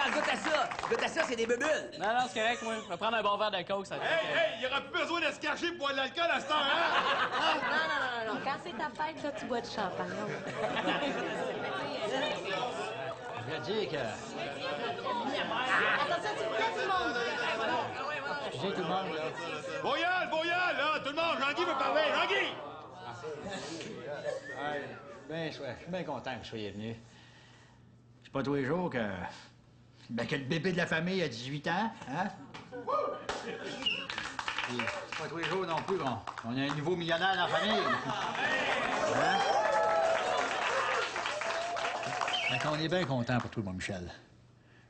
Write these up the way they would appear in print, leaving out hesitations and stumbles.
regarde, goûte à ça. Goûte à ça, c'est des bulles. Non, non, c'est correct, moi. Je vais prendre un bon verre de coke, ça va. Hey, il y aura plus besoin de se cacher pour boire de l'alcool à cette heure, hein? Non. Quand c'est ta fête, là, tu bois du champagne. Je veux dire que... Attention, s'il vous plaît, tout le monde. Excusez tout le monde, là. Voyal, là, tout le monde, Jean-Guy veut parler, Jean-Guy! Je suis bien content que vous soyez venus. C'est pas tous les jours que... que le bébé de la famille a 18 ans, hein? Puis, c'est pas tous les jours non plus qu'on a un nouveau millionnaire dans la famille. Hein? Fait qu'on est bien content pour toi, mon Michel.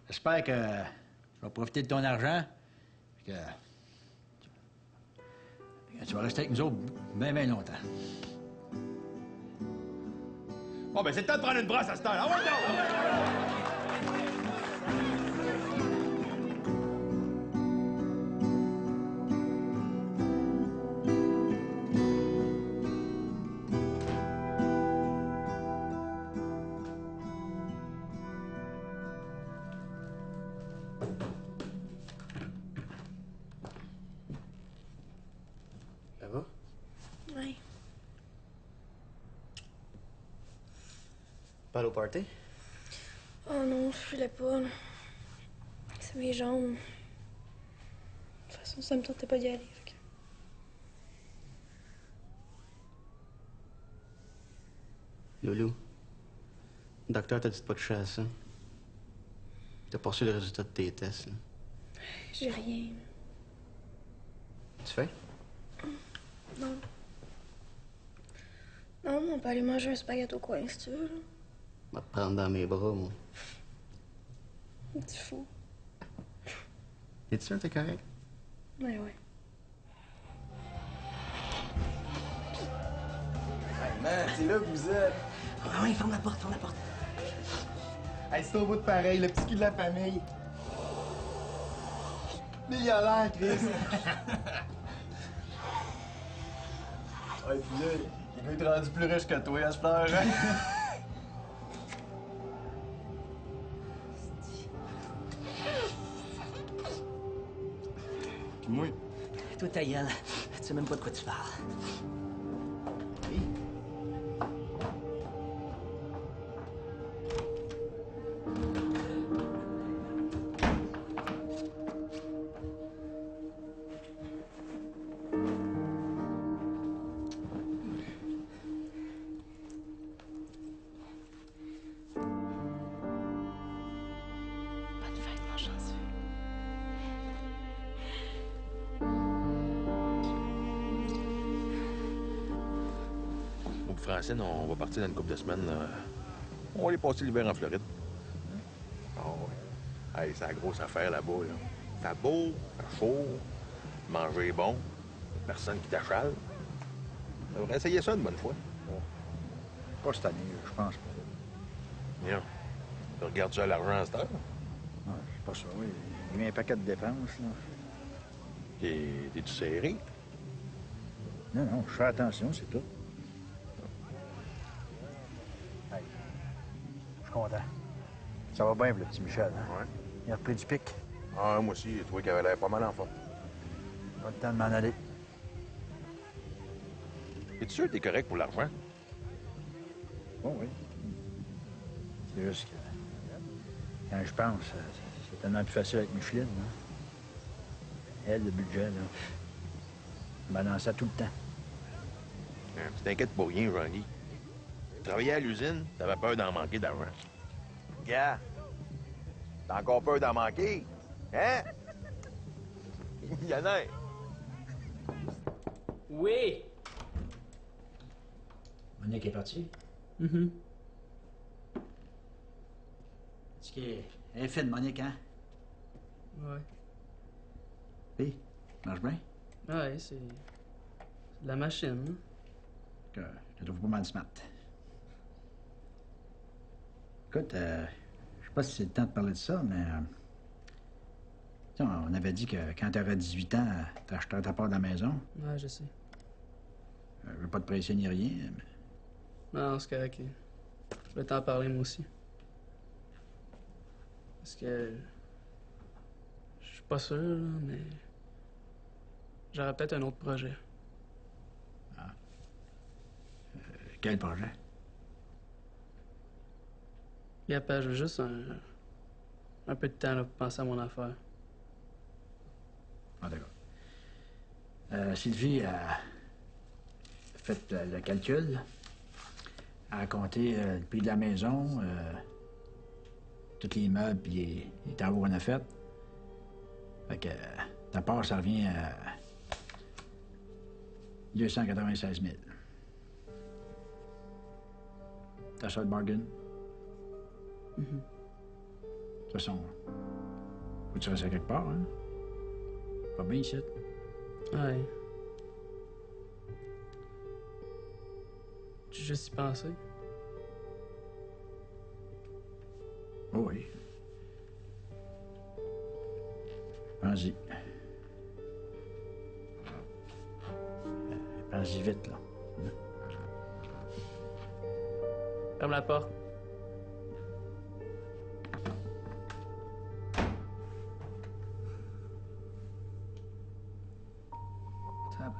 J'espère que tu vas profiter de ton argent, puis que tu vas rester avec nous autres bien, bien longtemps. Bon, ben, c'est le temps de prendre une brosse à cette heure. Ah ouais, non! Ça va? Oui. Pas aller au party? Oh non, je voulais pas. Là. C'est mes jambes. De toute façon, ça me tentait pas d'y aller. Fait que... Loulou, le docteur t'a dit de pas toucher à ça. T'as pas reçu le résultat de tes tests, là. J'ai rien. Tu fais? Non. Non, on peut aller manger un spaghetti au coin, si tu veux. Là. Je vais te prendre dans mes bras, moi. Tu fou. Es-tu sûr que t'es correct? Ouais, ouais. Hey man, c'est là que vous êtes. Ah oui, ferme la porte, ferme la porte. Hey, c'est au bout de pareil, le petit cul de la famille. Millionnaire, Chris. Ouais, puis là, il veut être rendu plus riche que toi à cette heure, hein? Puis moi, Toi, ta gueule, tu sais même pas de quoi tu parles. Bonne fête, mon chanceux. Nous, Francine, on va partir dans une couple de semaines. On va aller passer l'hiver en Floride. Ah ouais. Hey, c'est la grosse affaire là-bas, là. Fait beau, fait chaud, manger est bon, personne qui t'achale. On devrait essayer ça une bonne fois. Pas cette année, je pense pas. Bien. Tu regardes ça à l'argent à cette heure? Non, c'est pas ça, oui. Il y a un paquet de dépenses, là. T'es-tu serré? Non, non, je fais attention, c'est tout. Hey, je suis content. Ça va bien, le petit Michel, hein? Ouais. Il a repris du pic. Ah, moi aussi, j'ai trouvé qu'il avait l'air pas mal en forme. Pas le temps de m'en aller. Es-tu sûr que t'es correct pour l'argent? Bon, oui. C'est juste que... Quand je pense, c'est tellement plus facile avec Micheline, hein? Elle, le budget, là... Je balançais tout le temps. Tu t'inquiètes pour rien, Jean-Guy. Tu travaillais à l'usine, t'avais peur d'en manquer d'argent. Gars, t'as encore peur d'en manquer? Hein? Millionnaire! Oui! Monique est partie. Est-ce qu'elle est fine, Monique, hein? Ouais. Puis, marche bien? Ouais, c'est de la machine. Hein? Que je trouve pas mal smart. Écoute, je sais pas si c'est le temps de parler de ça, mais... tu sais, on avait dit que quand t'aurais 18 ans, t'achèterais ta part de la maison. Ouais, je sais. Je veux pas te presser ni rien, mais... Non, c'est correct. Je vais t'en parler, moi aussi. Parce que... Je suis pas sûr, là, mais... J'aurais peut-être un autre projet. Quel projet? Yep, je veux juste un peu de temps là, pour penser à mon affaire. Ah, d'accord. Sylvie a fait le calcul, a compté le prix de la maison, tous les meubles et les travaux qu'on a fait. Fait que, ta part, ça revient à 296 000. T'as ça le bargain? De toute façon, faut que tu restes à quelque part, hein? Pas bien ici. Ouais. J'ai juste y pensé. Oh oui. Pense-y. Pense-y vite, là. Ferme la porte. Tabarnak.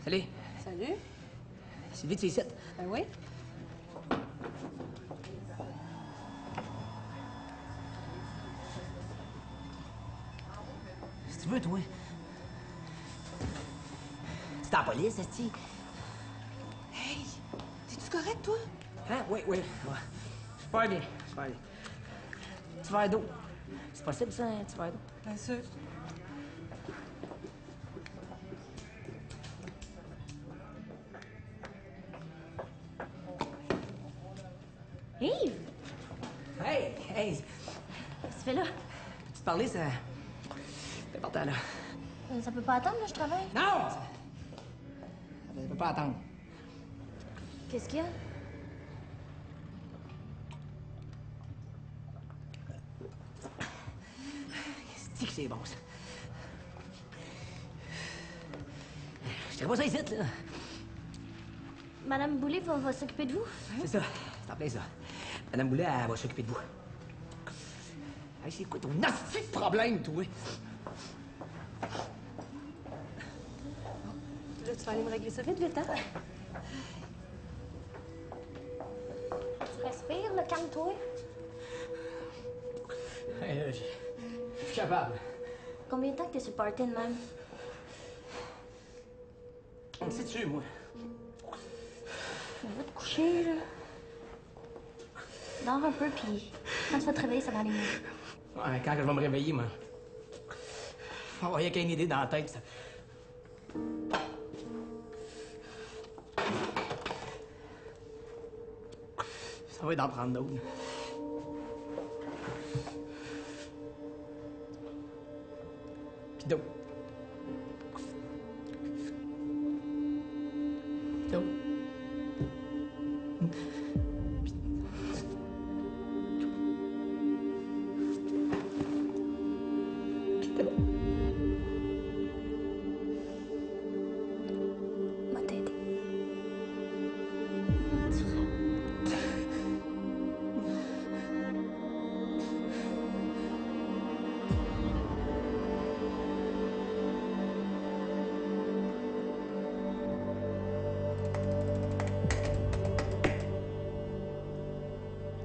Salut. Salut. Sylvie, tu es ici? Ben oui. Si tu veux, toi. C'est en police, esti. Hey, t'es-tu correct, toi? Hein? Oui, oui. Ouais. Super bien, super bien. Petit verre d'eau. C'est possible, ça, un petit verre d'eau? Bien sûr. Yves! Hey, hey. Qu'est-ce que tu fais là? Peux-tu te parler, ça... C'est important, là. Ça peut pas attendre, là, je travaille. Non! Ça peut pas attendre. Qu'est-ce qu'il y a? C'est que c'est bon, ça. Je dirais pas ça ici, là. Madame Boulay va s'occuper de vous? C'est ça. C'est en plein ça. Madame Boulet, elle va s'occuper de vous. Hey, c'est quoi ton nasty de problème, toi? Là, tu vas aller me régler ça vite, vite, hein? Tu respires, là, calme-toi. Hey, là, je suis capable. Combien de temps que t'es sur le party de même? On me sait-tu, moi? Va te coucher, là. Dors un peu, puis quand tu vas te réveiller, ça va aller mieux. Ouais, quand je vais me réveiller, moi. Oh, il y a qu'une idée dans la tête, ça. Ça va être d'en prendre d'autres. Puis d'autres. D'autres. Va t'aider.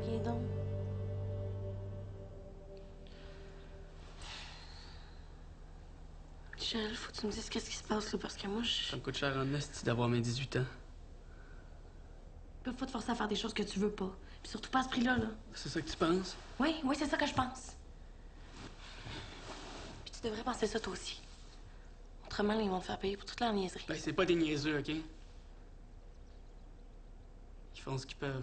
Viens donc. Michel, faut que tu me dises qu'est-ce qui se passe, là, parce que moi, Ça me coûte cher en esti d'avoir mes 18 ans. peux pas te forcer à faire des choses que tu veux pas. Puis surtout pas à ce prix-là, là. C'est ça que tu penses? Oui, oui, c'est ça que je pense. Puis tu devrais penser ça, toi aussi. Autrement, là, ils vont te faire payer pour toute leur niaiserie. Ben, c'est pas des niaiseux, OK? Ils font ce qu'ils peuvent.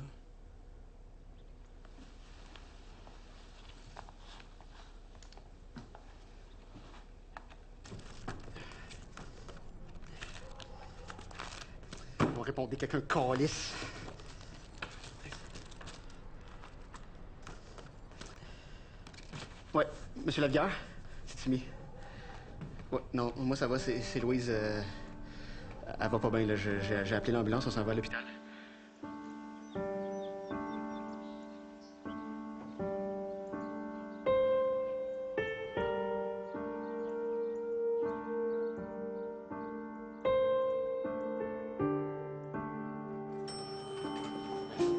quelqu'un calisse. Ouais, Monsieur Lavigueur, c'est Timmy. Ouais, non, moi ça va, c'est Louise. Elle va pas bien, là. J'ai appelé l'ambulance, on s'en va à l'hôpital.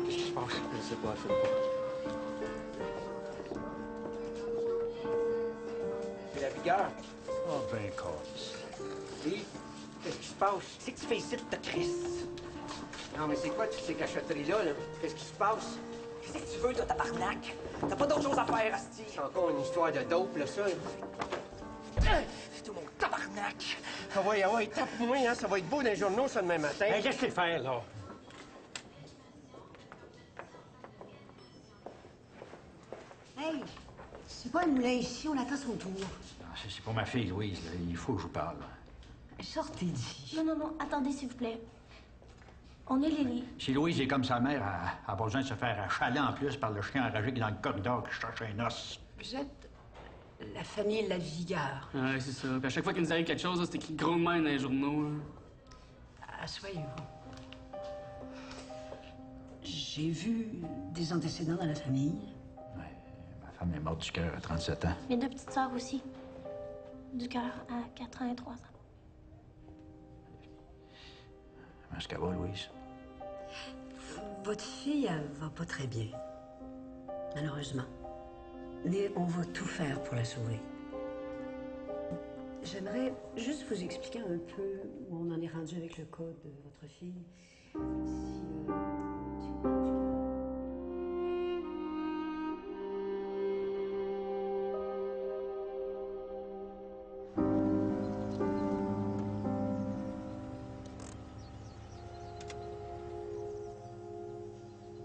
Qu'est-ce qui se passe? Je sais pas, elle filme pas. La vigueur. Oh, ben, cause. Steve, qu'est-ce qui se passe? C'est que tu fais ici de ta crise. Non, mais c'est quoi toutes ces cachotteries-là, là? Qu'est-ce qui se passe? Qu'est-ce que tu veux, toi, tabarnak? T'as pas d'autre chose à faire, Asti? C'est encore une histoire de dope, là, ça. C'est tout mon tabarnak! Ah ouais, tape-moi, hein, ça va être beau dans les journaux, ça, demain matin. Hey, laisse-les faire, là. Hey, c'est pas un moulin ici, on attend son tour. Non, c'est pour ma fille, Louise, là. Il faut que je vous parle. Sortez d'ici. Non, attendez, s'il vous plaît. On est Lily. Si Louise est comme sa mère, elle a pas besoin de se faire achaler en plus par le chien enragé qui est dans le corridor qui cherche un os. Vous êtes la famille Lavigueur. Ouais, c'est ça. Puis à chaque fois qu'il nous arrive quelque chose, là, c'est écrit grandement dans les journaux. Là. Asseyez-vous. J'ai vu des antécédents dans la famille. Ouais, ma femme est morte du cœur à 37 ans. Mes deux petites sœurs aussi. Du cœur à 4 ans et 3 ans. Est-ce qu'elle va, Louise? Votre fille, elle va pas très bien. Malheureusement. Mais on va tout faire pour la sauver. J'aimerais juste vous expliquer un peu où on en est rendu avec le cas de votre fille.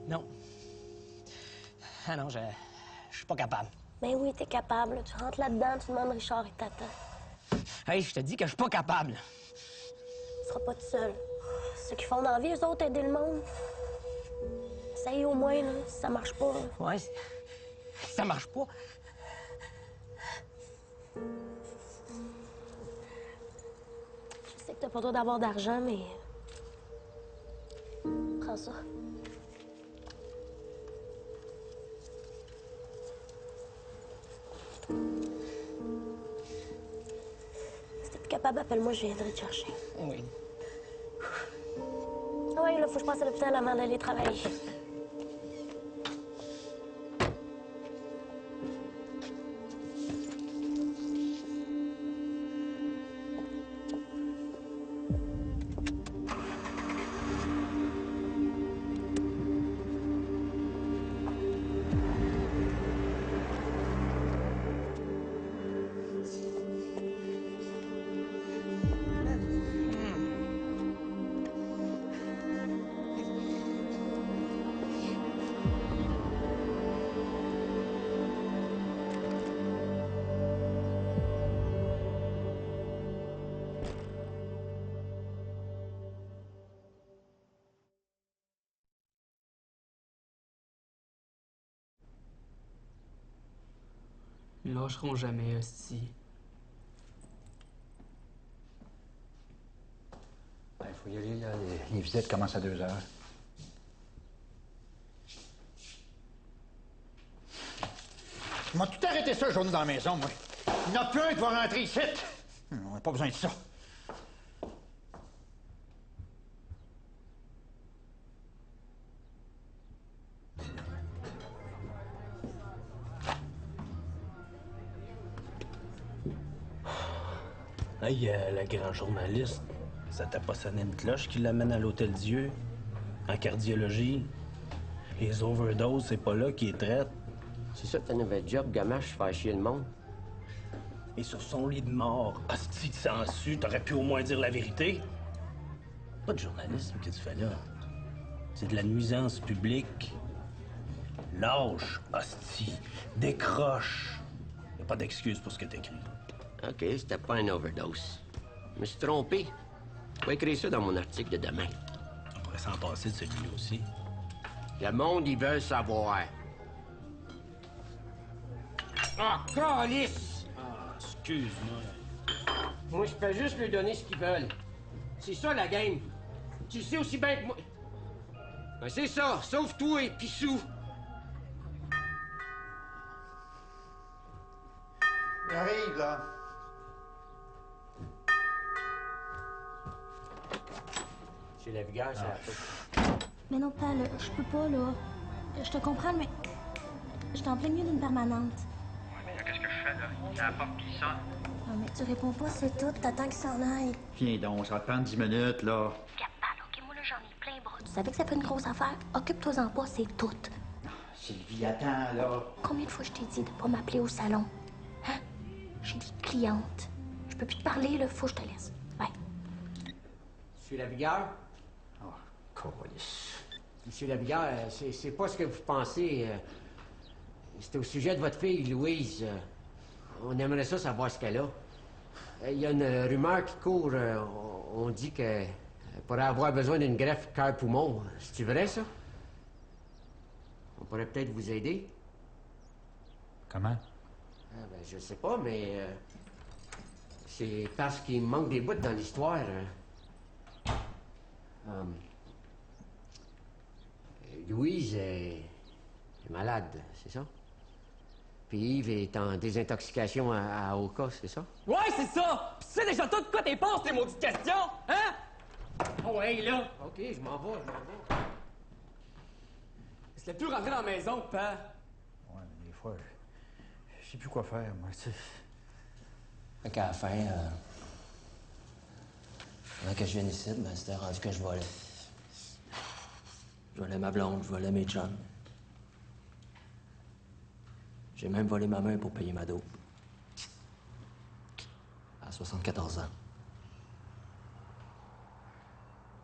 Non. Ah non, je suis pas capable. Ben oui, t'es capable. Tu rentres là-dedans, tu demandes Richard et t'attends. Hey, je te dis que je suis pas capable. Tu seras pas tout seul. Ceux qui font dans la vie, eux autres, aider le monde. Essaye au moins, là, si ça marche pas. Là. Ouais, ça marche pas. Je sais que t'as pas le droit d'avoir d'argent, mais... Prends ça. Si t'es plus capable, appelle-moi, je viendrai te chercher. Oui. Ah ouais, là, faut que je passe à l'hôpital avant d'aller travailler. Ils lâcheront jamais, hostie. Il faut y aller, là. Les visites commencent à 2 heures. On m'a tout arrêté ça, journée dans la maison, moi. Il n'y en a plus un qui va rentrer ici. On n'a pas besoin de ça. Hey, la grande journaliste, ça t'a pas sonné une cloche qui l'amène à l'Hôtel Dieu? En cardiologie? Les overdoses, c'est pas là qu'ils traitent. C'est ça ta nouvelle job, gamache, faire chier le monde? Et sur son lit de mort, hostie de sensu, t'aurais pu au moins dire la vérité? Pas de journalisme que tu fais là. C'est de la nuisance publique. Lâche, hostie, décroche. Y a pas d'excuse pour ce que t'écris. OK, c'était pas une overdose. Je me suis trompé. Je vais écrire ça dans mon article de demain. On pourrait pourrait s'en passer de celui-là aussi. Le monde, ils veulent savoir. Ah, calice! Ah, excuse-moi. Moi, je peux juste lui donner ce qu'ils veulent. C'est ça, la game. Tu le sais aussi bien que moi. Ben, c'est ça. Sauve-toi et pissou. Il arrive, là. C'est la vigueur, c'est la faute. Mais non, pas là. Je peux pas, là. Je te comprends, mais. Je suis en plein milieu d'une permanente. Ouais, mais là, qu'est-ce que je fais, là? Il y a la porte qui sonne. Ah, mais tu réponds pas, c'est tout. T'attends qu'il s'en aille. Viens donc, ça va te prendre 10 minutes, là. Capable, OK? Moi, là, j'en ai plein bras. Tu savais que ça fait une grosse affaire? Occupe-toi-en pas, c'est tout. Sylvie, attends, là. Combien de fois je t'ai dit de pas m'appeler au salon? Hein? J'ai des clientes. Je peux plus te parler, là. Faut que je te laisse. Bye. Monsieur Lavigueur? Oh, câlisse. Monsieur Lavigueur, c'est pas ce que vous pensez. C'était au sujet de votre fille, Louise. On aimerait ça savoir ce qu'elle a. Il y a une rumeur qui court. On dit qu'elle pourrait avoir besoin d'une greffe cœur-poumon. C'est-tu vrai, ça? On pourrait peut-être vous aider. Comment? Ah, ben, je sais pas, mais... c'est parce qu'il me manque des bouts dans l'histoire. Louise est malade, c'est ça? Puis Yves est en désintoxication à Oka, c'est ça? Ouais, c'est ça! Pis tu sais déjà tout de quoi t'es penses, tes maudites questions! Hein? Oh, hey, là! OK, je m'en vais. Laisse-le plus rentrer dans la maison, père. Ouais, mais des fois, je sais plus quoi faire, moi, tu sais. Fait qu'à la fin, avant que je vienne ici, ben, c'était rendu que je volais. Je volais ma blonde, je volais mes chums. J'ai même volé ma main pour payer ma dope. À 74 ans.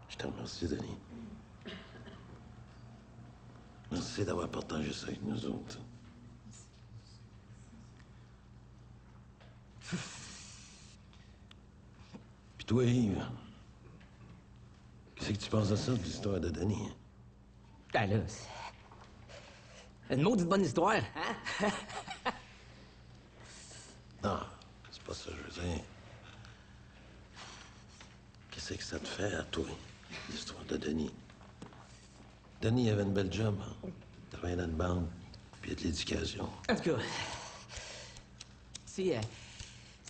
Je te remercie, Denis. Merci d'avoir partagé ça avec nous autres. Puis toi, Yves, qu'est-ce que tu penses de ça, de l'histoire de Denis? Ah là, c'est une maudite bonne histoire, hein? Non, c'est pas ça que je veux dire. Qu'est-ce que ça te fait à toi, l'histoire de Denis? Denis avait une belle job. Hein? Il travaillait dans une banque, puis il y a de l'éducation. En tout cas, si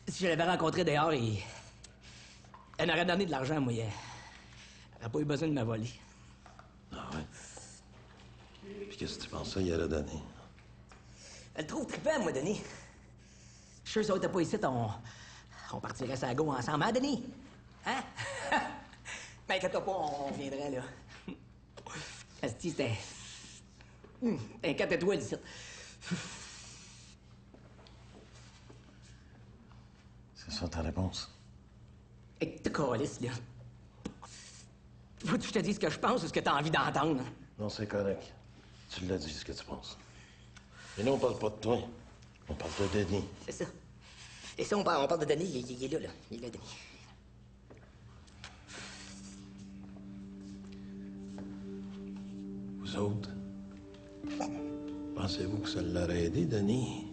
je l'avais rencontré dehors, elle m'aurait donné de l'argent, moi. Elle n'aurait pas eu besoin de me voler. Ah ouais? Puis qu'est-ce que tu penses ça, il aurait donné? Elle trouve trippant, moi, Denis. Je suis sûr que ça n'était pas ici, on partirait ça à go ensemble, hein, Denis? Hein? Ben, inquiète-toi pas, on viendrait, là. Asti, c'était... Inquiète-toi, ici. C'est ça ta réponse? Et que te calisses, là. Faut que je te dise ce que je pense ou ce que t'as envie d'entendre. Non, c'est correct. Tu l'as dit, ce que tu penses. Mais nous, on parle pas de toi. On parle de Denis. C'est ça. Et ça, on parle de Denis, il est là, là. Il est là, Denis. Vous autres, pensez-vous que ça l'aurait aidé, Denis,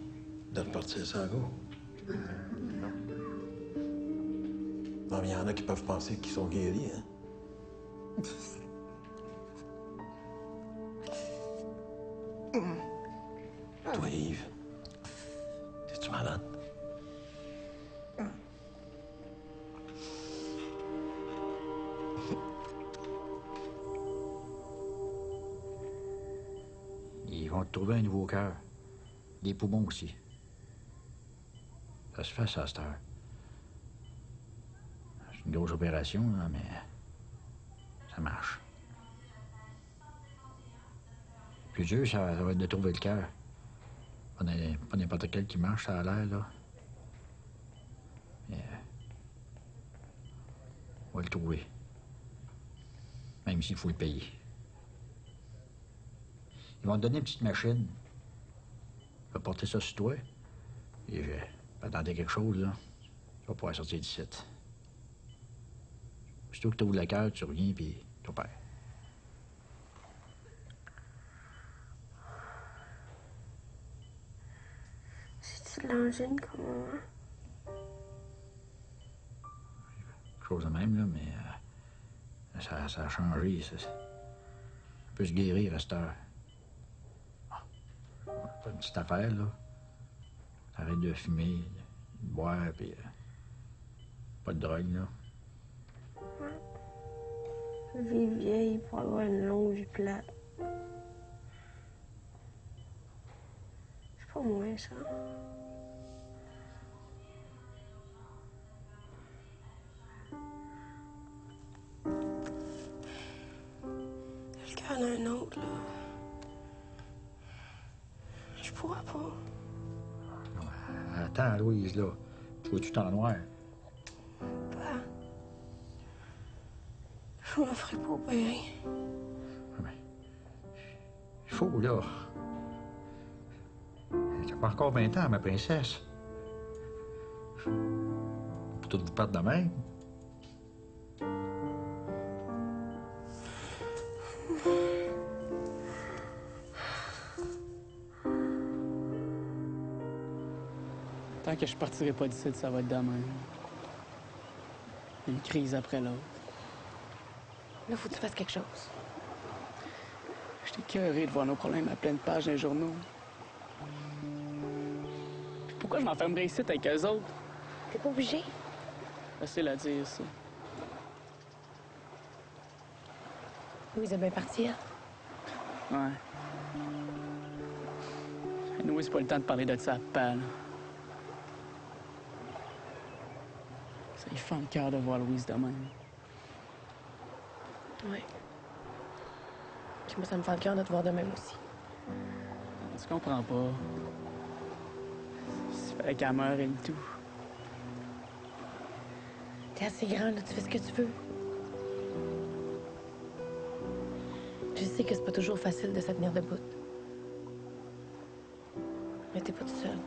de repartir sans go? Non. Non, mais il y en a qui peuvent penser qu'ils sont guéris, hein? Toi, Yves, t'es-tu malade? Ils vont te trouver un nouveau cœur. Des poumons aussi. Ça se fait, ça, à cette heure. C'est une grosse opération, là, mais ça marche. Plus dur, ça va être de trouver le cœur. Pas n'importe quel qui marche, ça a l'air, là. Mais on va le trouver. Même s'il faut le payer. Ils vont te donner une petite machine. Tu vas porter ça sur toi. Et pendant quelque chose, là, tu vas pouvoir sortir d'ici. Aussitôt que tu ouvres le cœur, tu reviens, puis tu opères. de l'angine comme moi. Quelque chose de même, là, mais ça a changé. Ça peut se guérir à cette heure. Pas une petite affaire, là. Arrête de fumer, de boire, puis pas de drogue, là. Ouais. Vivre vieille pour avoir une longue vie plate. C'est pas moi, ça. Le cœur d'un autre, là. Je pourrais pas. Attends, Louise, là. Tu vois tout en noir. Pas. Je me ferai pas opérer. Il faut, là. T'as pas encore 20 ans, ma princesse. Pour tout vous perdre de même. Tant que je partirai pas d'ici, ça va être de même. Une crise après l'autre. Là, faut que tu fasses quelque chose. J'étais écœuré de voir nos problèmes à pleine page dans les journaux. Puis pourquoi je m'enfermerais ici avec eux autres? T'es pas obligé. Facile à dire, ça. Louise est bien partie, hein? Ouais. Nous, c'est pas le temps de parler de ça à Pal. Ça y fait le cœur de voir Louise de même. Ouais. Puis moi, ça me fait le cœur de te voir de même aussi. Tu comprends pas. S'il fallait qu'elle meure et tout. T'es assez grand, là, tu fais ce que tu veux. Je sais que c'est pas toujours facile de se tenir debout. Mais t'es pas tout seul.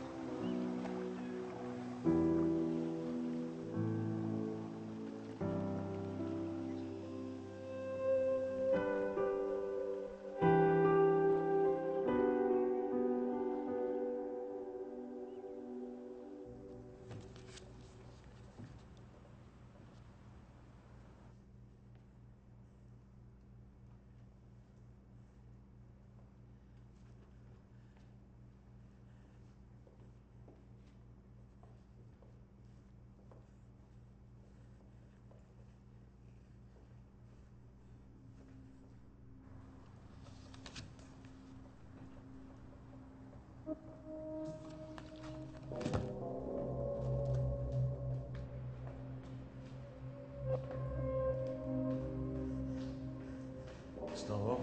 Tu t'en vas?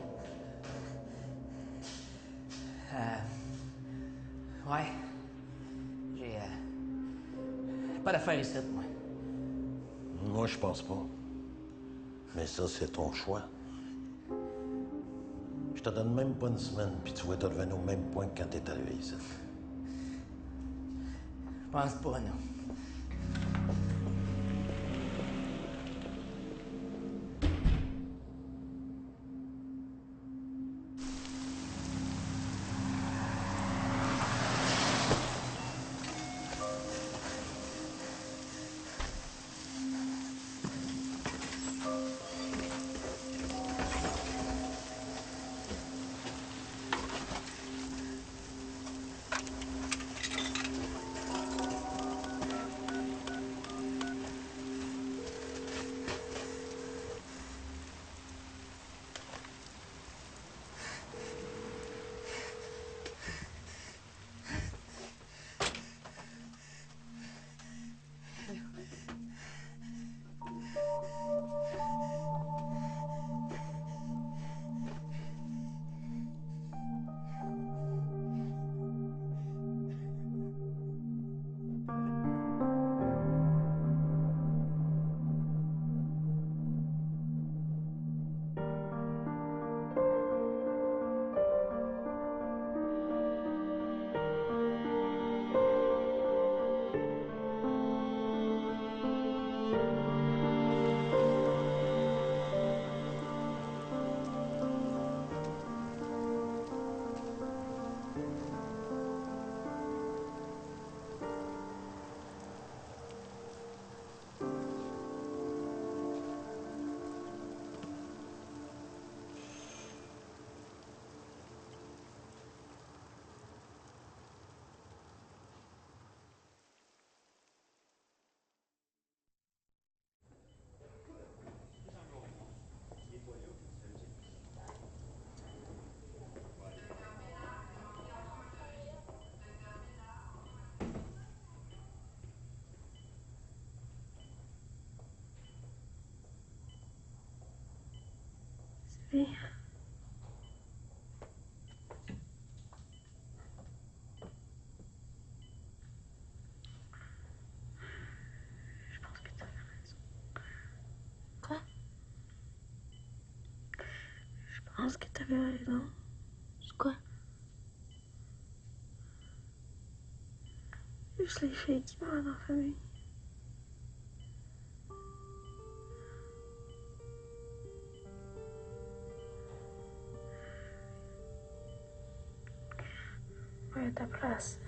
Ouais. J'ai pas d'affaires ici, moi. Moi, je pense pas. Mais ça, c'est ton choix. Je te donne même pas une semaine, puis tu vas te revenir au même point que quand t'es arrivé ici. Je pense pas, non. Oui. Je pense que t'avais raison. Quoi? Je pense que t'avais raison. C'est quoi? Juste les filles qui meurent dans la famille. Ouais, à ta place.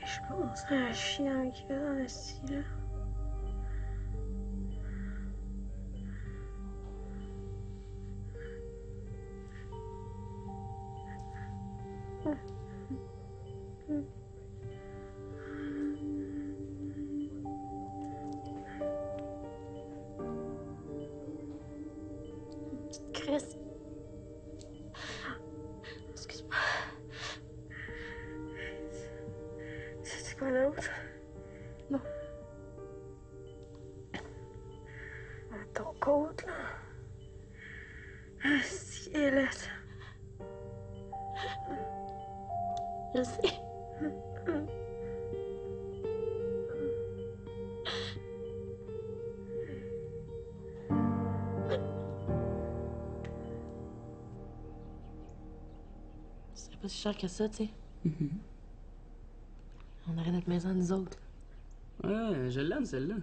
Et je pense à un chien qui va dans le style. Chris. Excuse-moi. C'est pas l'autre? Non. Ton côte, là. Ah, si, elle est. Je sais. C'est pas si cher que ça, tu sais. On aurait notre maison à nous autres. Ouais, je l'aime, celle-là.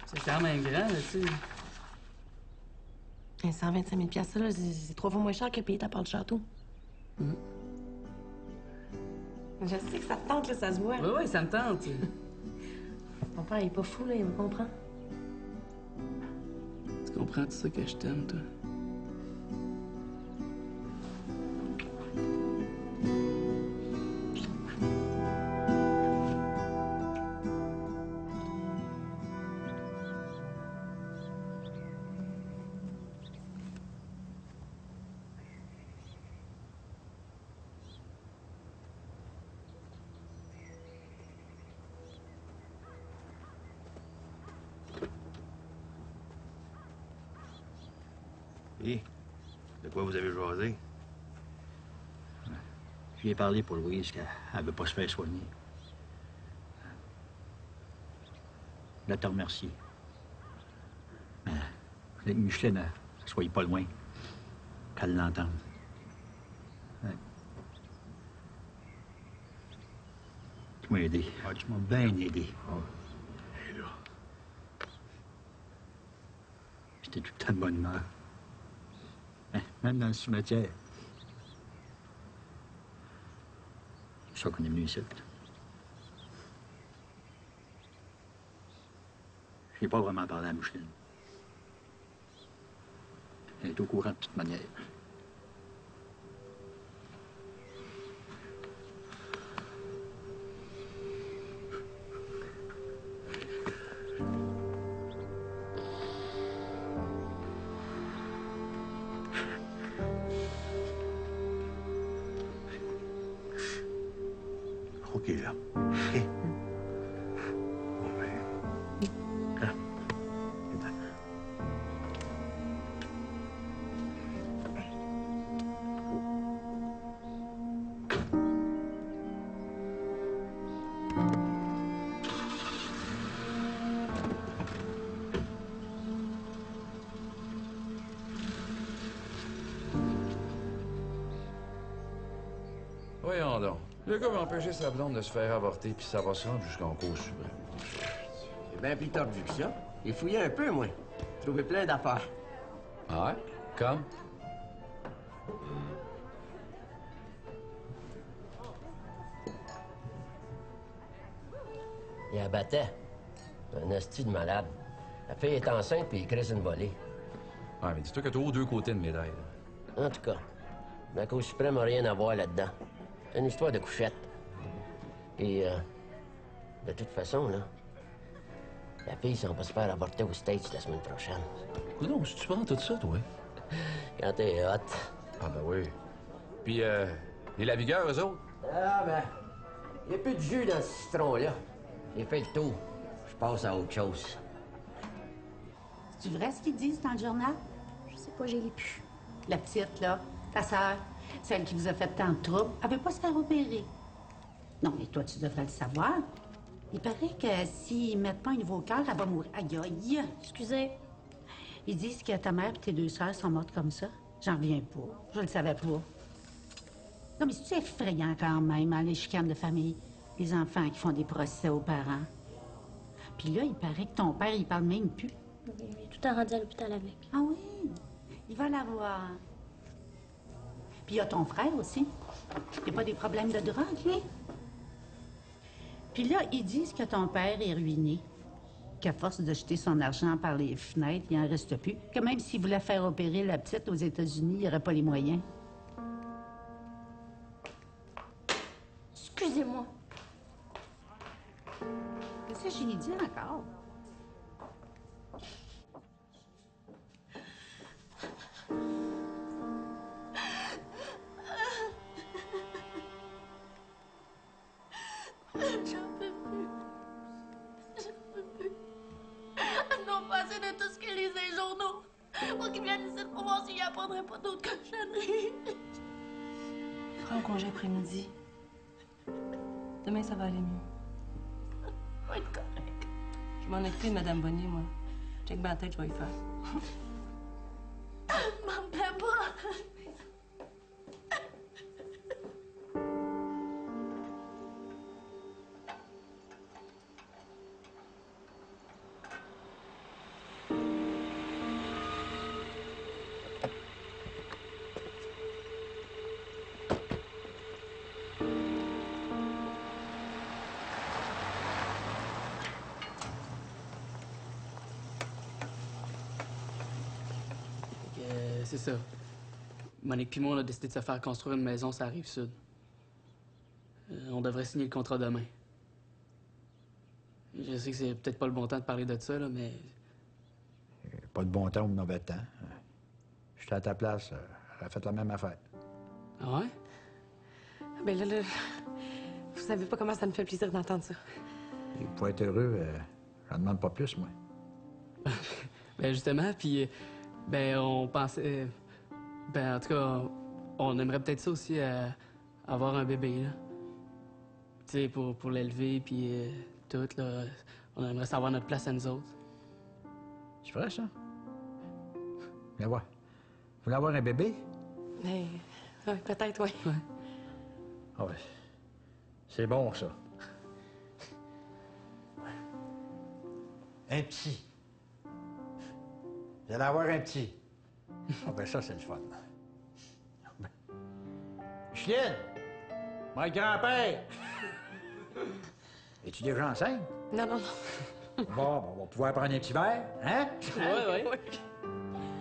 C'est quand même grand, là, tu sais. 125 000 $, ça, là, c'est 3 fois moins cher que payer ta part de château. Je sais que ça te tente, là, ça se voit. Ouais, ça me tente. Ton père, il est pas fou, là, il va comprendre. Tu comprends tout ça que je t'aime, toi? Et de quoi vous avez jasé? Je lui ai parlé pour Louise qu'elle ne veut pas se faire soigner. Je voulais te remercier. Mais je voulais que Micheline ne soit pas loin, qu'elle l'entende. Ouais. Tu m'as aidé. Ah, tu m'as bien aidé. Et là? J'étais tout le temps de bonne humeur. Hein, même dans le cimetière. C'est pour ça qu'on est venu ici. J'ai pas vraiment parlé à Micheline. Elle est au courant de toute manière. OK, là. OK. Bon, ben... Hein? Attends. Voyons donc. Le gars va empêcher sa blonde de se faire avorter, puis ça va se rendre jusqu'en cause suprême. C'est bien plus tordu que ça. J'ai fouillé un peu, moi. J'ai trouvé plein d'affaires. Ah ouais? Comme? Il abattait. Un asti de malade. La fille est enceinte, puis il crée une volée. Ouais, mais dis-toi que t'as aux deux côtés de médaille. En tout cas, la Cour suprême n'a rien à voir là-dedans. C'est une histoire de couchette. Et, de toute façon, là, la fille s'en va se faire avorter aux States la semaine prochaine. Non, si tu prends tout ça, toi. Quand t'es hot. Ah, ben oui. Puis, les lavigueurs, eux autres? Ah, ben, il n'y a plus de jus dans ce citron-là. J'ai fait le tour. Je passe à autre chose. C'est vrai ce qu'ils disent dans le journal? Je sais pas, j'ai lu plus. La petite, là, ta sœur, celle qui vous a fait tant de troubles, elle veut pas se faire opérer. Non, mais toi, tu devrais le savoir. Il paraît que s'ils mettent pas un nouveau cœur, elle va mourir. Aïe, aïe! Excusez. Ils disent que ta mère et tes deux sœurs sont mortes comme ça. J'en reviens pas. Je le savais pas. Non, mais c'est effrayant quand même, hein, les chicanes de famille. Les enfants qui font des procès aux parents. Puis là, il paraît que ton père, il parle même plus. Il est tout à rendu à l'hôpital avec. Ah oui? Il va l'avoir. Puis il y a ton frère aussi. Il n'y a pas des problèmes de drogue, lui? Puis là, ils disent que ton père est ruiné. Qu'à force de jeter son argent par les fenêtres, il n'en reste plus. Que même s'il voulait faire opérer la petite aux États-Unis, il n'aurait pas les moyens. Excusez-moi. Qu'est-ce que j'ai dit encore? J'en peux plus. J'en peux plus. Elles n'ont pas assez de tout ce que lisent les journaux. Pour qu'ils viennent ici pour voir s'ils n'apprendraient pas d'autres cochonneries. Prends un congé après-midi. Demain, ça va aller mieux. Ça va être correct. Je m'en occupe de Madame Bonnier, moi. Check bien la tête, je vais y faire. M'en plains pas. C'est ça. Monique puis moi, on a décidé de se faire construire une maison sur la Rive-Sud. On devrait signer le contrat demain. Je sais que c'est peut-être pas le bon temps de parler de ça, là, mais... Pas de bon temps ou de mauvais temps. J'étais à ta place, elle a fait la même affaire. Ah ouais? Ben là, vous savez pas comment ça me fait plaisir d'entendre ça. Et pour être heureux, j'en demande pas plus, moi. Ben justement, puis... Ben, on pensait... Ben, en tout cas, on aimerait peut-être ça aussi, avoir un bébé, là. Tu sais, pour l'élever, puis tout, là. On aimerait savoir notre place à nous autres. C'est vrai, ça? Viens voir. Vous voulez avoir un bébé? Mais... ouais, peut-être, oui. Ouais. Ah ouais. C'est bon, ça. Un petit. Vous allez avoir un petit. Ah ben ça, c'est le fun. Micheline! Mon grand-père! Es-tu déjà enceinte? Non, non, non. Bon, on va pouvoir prendre un petit verre, hein? Ouais, ouais.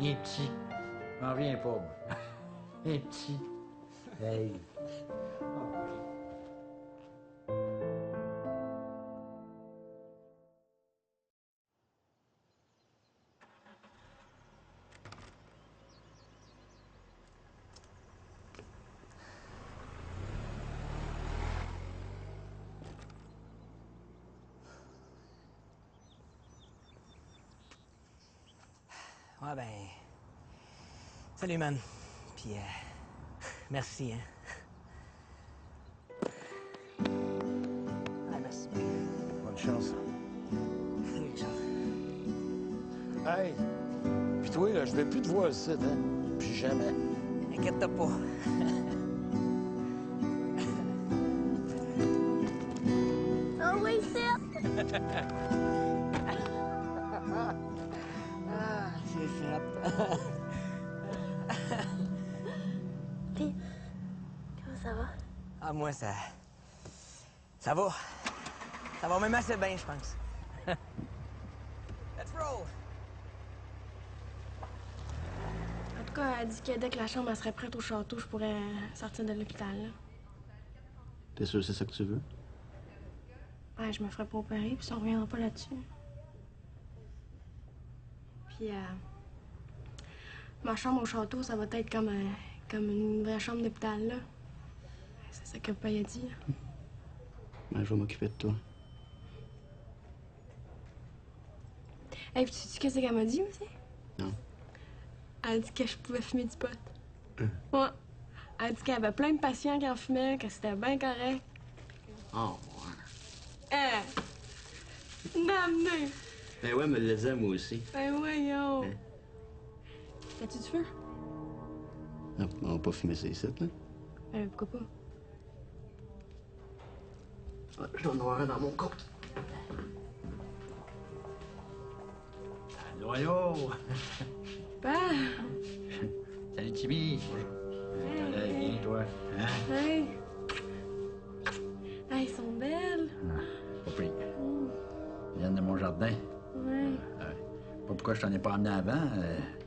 Un petit. J'en reviens pas, moi. Un petit. Hey. Ouais, ben... Salut, man. Puis, merci, hein. Ah, merci. Bonne chance. Bonne chance. Hey! Puis toi, là, je vais plus te voir ici, hein? Puis jamais. Inquiète-toi pas. Ah oui, c'est... Ah, c'est fait. Puis, comment ça va? Ah, moi, ça... Ça va. Ça va même assez bien, je pense. Let's roll! En tout cas, elle dit que dès que la chambre elle serait prête au château, je pourrais sortir de l'hôpital, là. T'es sûr que c'est ça que tu veux? Ouais, je me ferais pas opérer, puis ça on reviendra pas là-dessus. Puis, ma chambre au château, ça va être comme une vraie chambre d'hôpital, là. C'est ça que Papa a dit, là. Ben, je vais m'occuper de toi. Hey, puis tu sais qu'est-ce qu'elle m'a dit aussi? Non. Elle a dit que je pouvais fumer du pot. Ouais. Elle a dit qu'il y avait plein de patients qui en fumaient, que c'était bien correct. Oh, N'amener! ben ouais, me le disait moi aussi. Ben voyons! As-tu du feu? Non, on va pas fumer ces sites, là. Pourquoi pas? Je dois en avoir un dans mon compte. Allô? Bah! Salut, Timmy. Allez, bien, toi. Hein? Hey! Hey, elles sont belles! Pas pris. Ils viennent de mon jardin. Ouais. Pas pourquoi je t'en ai pas emmené avant.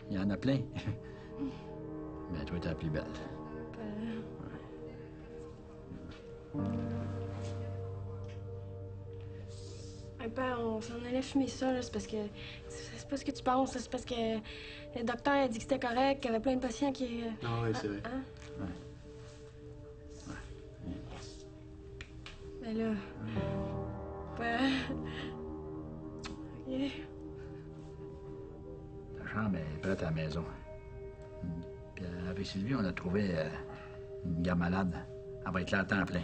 Il y en a plein. Mais toi, t'es la plus belle. Père, on s'en allait fumer ça, là. C'est parce que. C'est pas ce que tu penses, là. C'est parce que le docteur a dit que c'était correct, qu'il y avait plein de patients qui. Ah oui, c'est vrai. Hein? Mais là. OK. Ta chambre est prête à la maison. Puis avec Sylvie, on a trouvé une gare malade. Elle va être là à temps plein.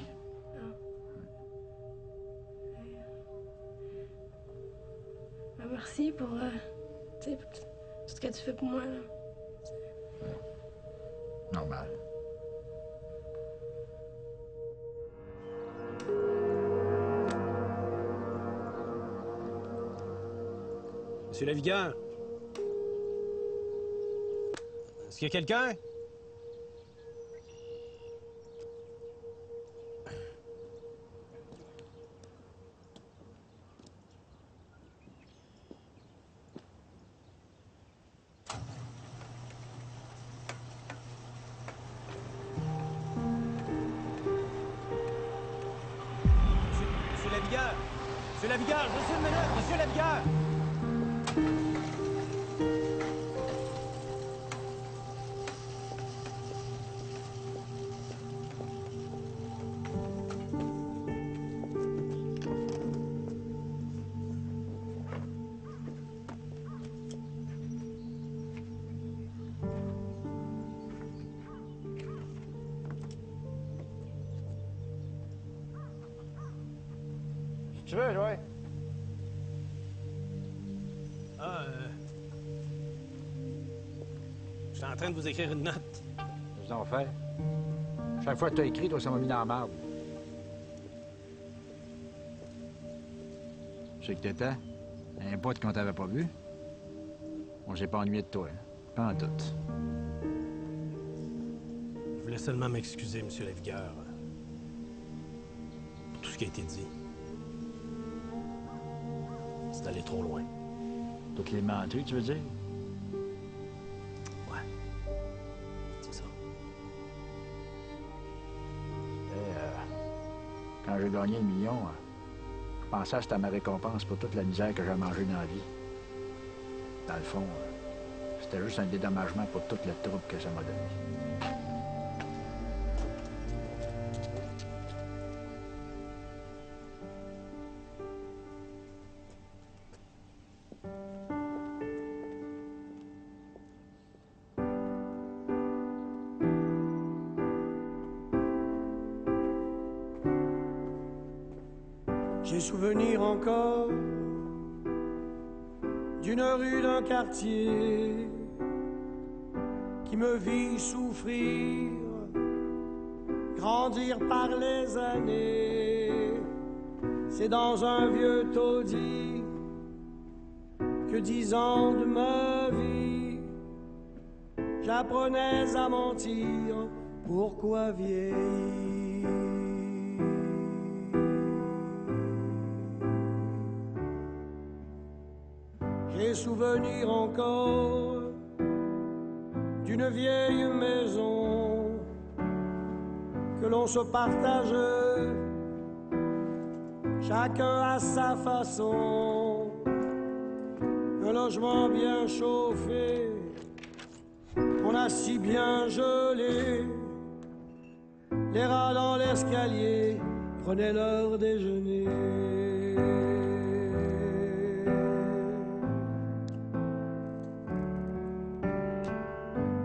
Merci pour, tu sais, pour tout ce que tu fais pour moi, là. Normal. Monsieur Lavigueur? Est-ce qu'il y a quelqu'un? Monsieur Lavigueur! Monsieur Lavigueur, juste une minute! Monsieur Lavigueur! Tu veux, ouais? Ah, je suis en train de vous écrire une note. Qu'est-ce qu'on fait? Chaque fois que tu as écrit, toi, ça m'a mis dans la merde. Je sais que t'étais. Un pote qu'on t'avait pas vu. On s'est pas ennuyé de toi, hein? Pas en tout. Je voulais seulement m'excuser, Monsieur Lavigueur, pour tout ce qui a été dit. C'est allé trop loin. Toutes les menteries, tu veux dire? Ouais. C'est ça. Quand j'ai gagné le million, je pensais que c'était ma récompense pour toute la misère que j'ai mangée dans la vie. Dans le fond, c'était juste un dédommagement pour tout le trouble que ça m'a donné. J'ai souvenir encore d'une rue d'un quartier qui me vit souffrir, grandir par les années. C'est dans un vieux taudis que 10 ans de ma vie j'apprenais à mentir. Pourquoi vieillir? J'ai souvenir encore d'une vieille maison que l'on se partage, chacun à sa façon. Un logement bien chauffé, on a si bien gelé. Les rats dans l'escalier prenaient leur déjeuner.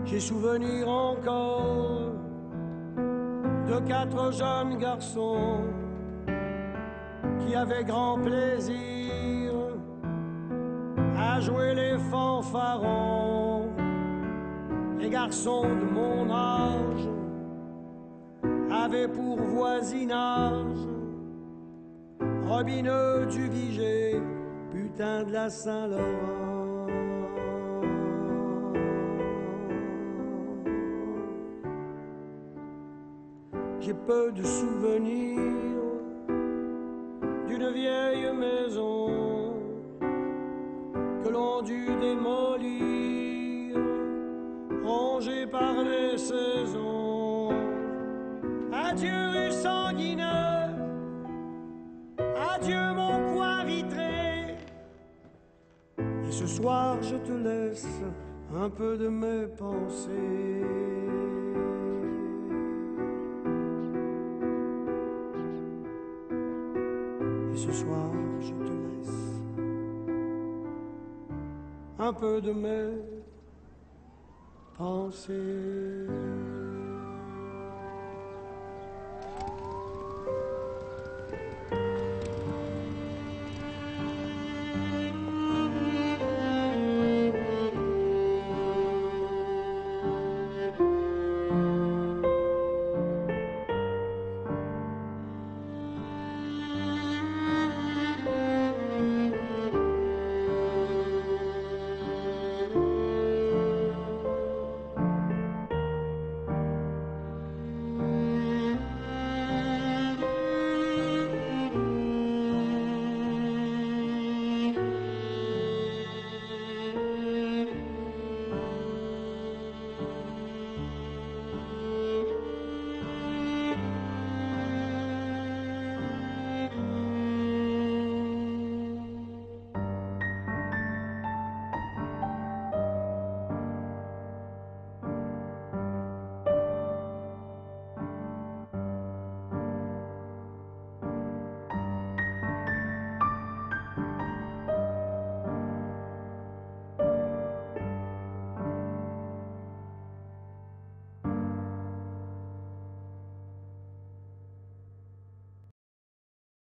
J'ai souvenir encore de 4 jeunes garçons qui avaient grand plaisir à jouer les fanfarons. Les garçons de mon âge avaient pour voisinage Robineux du Viger, putain de la Saint-Laurent. J'ai peu de souvenirs d'une vieille maison que l'on dut démolir, rongée par les saisons. Adieu rue Sanguineux, adieu mon coin vitré. Et ce soir je te laisse un peu de mes pensées. Et ce soir je te laisse un peu de mes pensées.